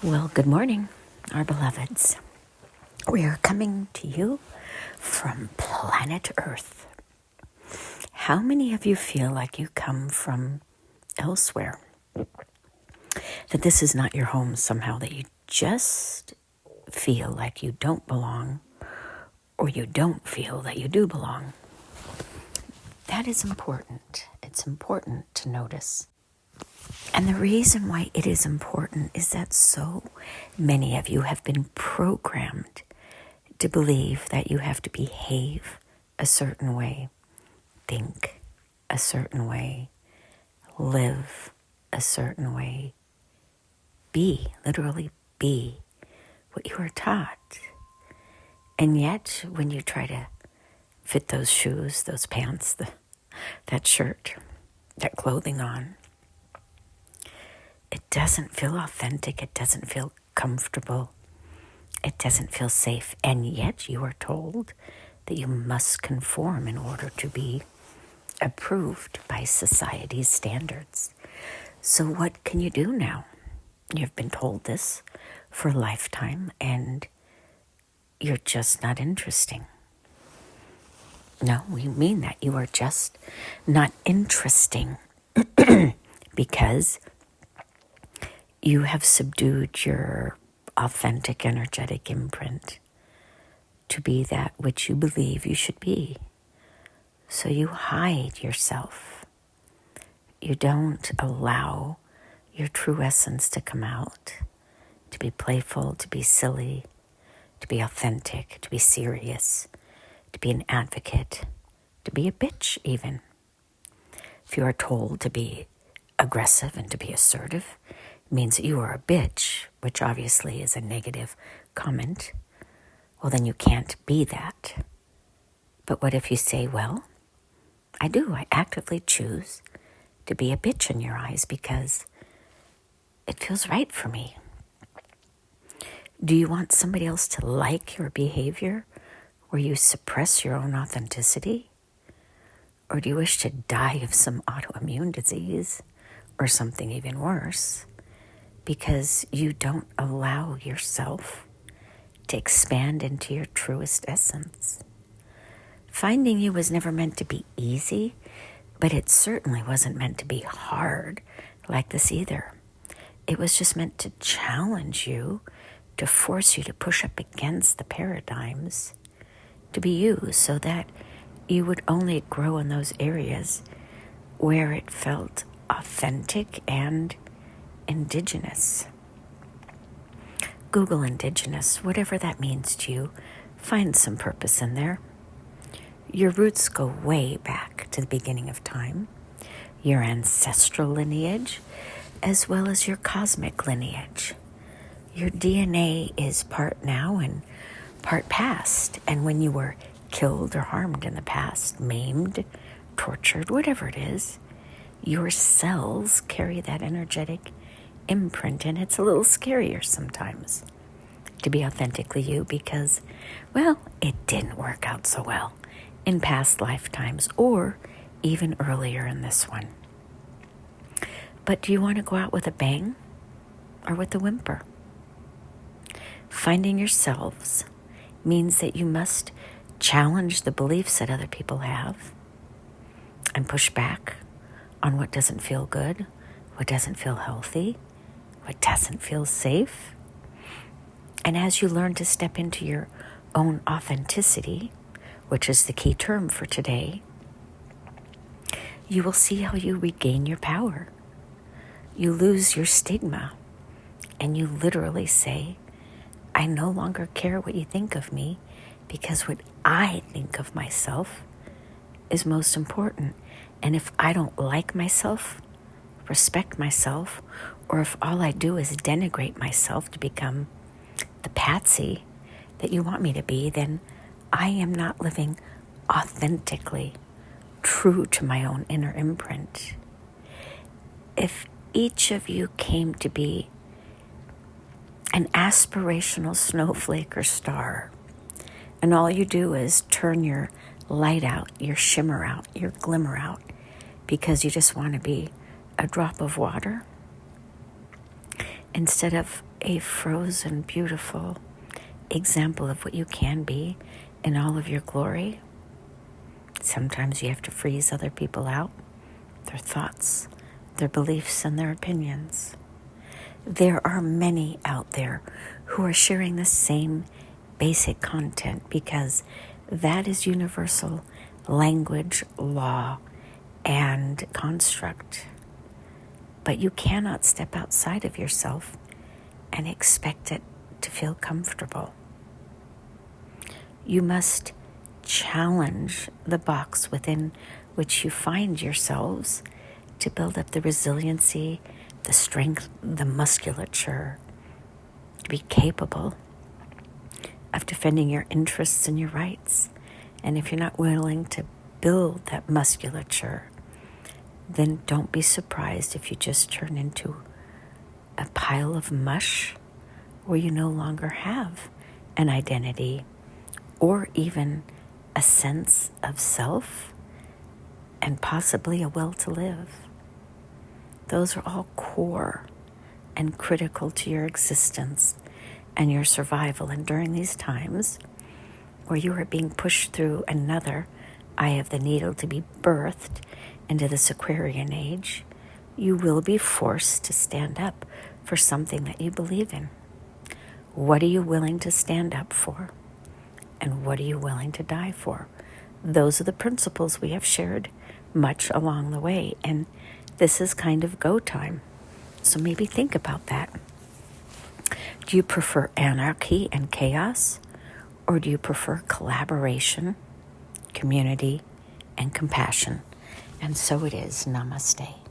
Well, good morning, our beloveds. We are coming to you from planet Earth. How many of you feel like you come from elsewhere? That this is not your home somehow, that you just feel like you don't belong, or you don't feel that you do belong? That is important. It's important to notice. And the reason why it is important is that so many of you have been programmed to believe that you have to behave a certain way, think a certain way, live a certain way, literally be what you are taught. And yet, when you try to fit those shoes, those pants, that shirt, that clothing on, it doesn't feel authentic, it doesn't feel comfortable, it doesn't feel safe, and yet you are told that you must conform in order to be approved by society's standards. So what can you do now? You've been told this for a lifetime, and you're just not interesting. No, we mean that. You are just not interesting because you have subdued your authentic, energetic imprint to be that which you believe you should be. So you hide yourself. You don't allow your true essence to come out, to be playful, to be silly, to be authentic, to be serious, to be an advocate, to be a bitch even. If you are told to be aggressive and to be assertive, it means that you are a bitch, which obviously is a negative comment. Well, then you can't be that. But what if you say, well, I actively choose to be a bitch in your eyes because it feels right for me. Do you want somebody else to like your behavior where you suppress your own authenticity? Or do you wish to die of some autoimmune disease or something even worse because you don't allow yourself to expand into your truest essence? Finding you was never meant to be easy, but it certainly wasn't meant to be hard like this either. It was just meant to challenge you, to force you to push up against the paradigms, to be you, so that you would only grow in those areas where it felt authentic and indigenous. Google indigenous, whatever that means to you. Find some purpose in there. Your roots go way back to the beginning of time, your ancestral lineage, as well as your cosmic lineage. Your DNA is part now and part past, and when you were killed or harmed in the past, maimed, tortured, whatever it is, your cells carry that energetic imprint, and it's a little scarier sometimes to be authentically you because, well, it didn't work out so well in past lifetimes or even earlier in this one. But do you want to go out with a bang or with a whimper? Finding yourselves means that you must challenge the beliefs that other people have and push back on what doesn't feel good, what doesn't feel healthy, what doesn't feel safe. And as you learn to step into your own authenticity, which is the key term for today, you will see how you regain your power. You lose your stigma, and you literally say, I no longer care what you think of me because what I think of myself is most important. And if I don't like myself, respect myself, or if all I do is denigrate myself to become the patsy that you want me to be, then I am not living authentically true to my own inner imprint. If each of you came to be an aspirational snowflake or star, and all you do is turn your light out, your shimmer out, your glimmer out, because you just want to be a drop of water, instead of a frozen, beautiful example of what you can be in all of your glory. Sometimes you have to freeze other people out, their thoughts, their beliefs, and their opinions. There are many out there who are sharing the same basic content because that is universal language, law, and construct. But you cannot step outside of yourself and expect it to feel comfortable. You must challenge the box within which you find yourselves to build up the resiliency, the strength, the musculature, to be capable of defending your interests and your rights. And if you're not willing to build that musculature, then don't be surprised if you just turn into a pile of mush where you no longer have an identity or even a sense of self and possibly a will to live. Those are all core and critical to your existence and your survival. And during these times where you are being pushed through another eye of the needle to be birthed into this Aquarian age, you will be forced to stand up for something that you believe in. What are you willing to stand up for? And what are you willing to die for? Those are the principles we have shared much along the way. And this is kind of go time. So maybe think about that. Do you prefer anarchy and chaos? Or do you prefer collaboration, community, and compassion? And so it is. Namaste.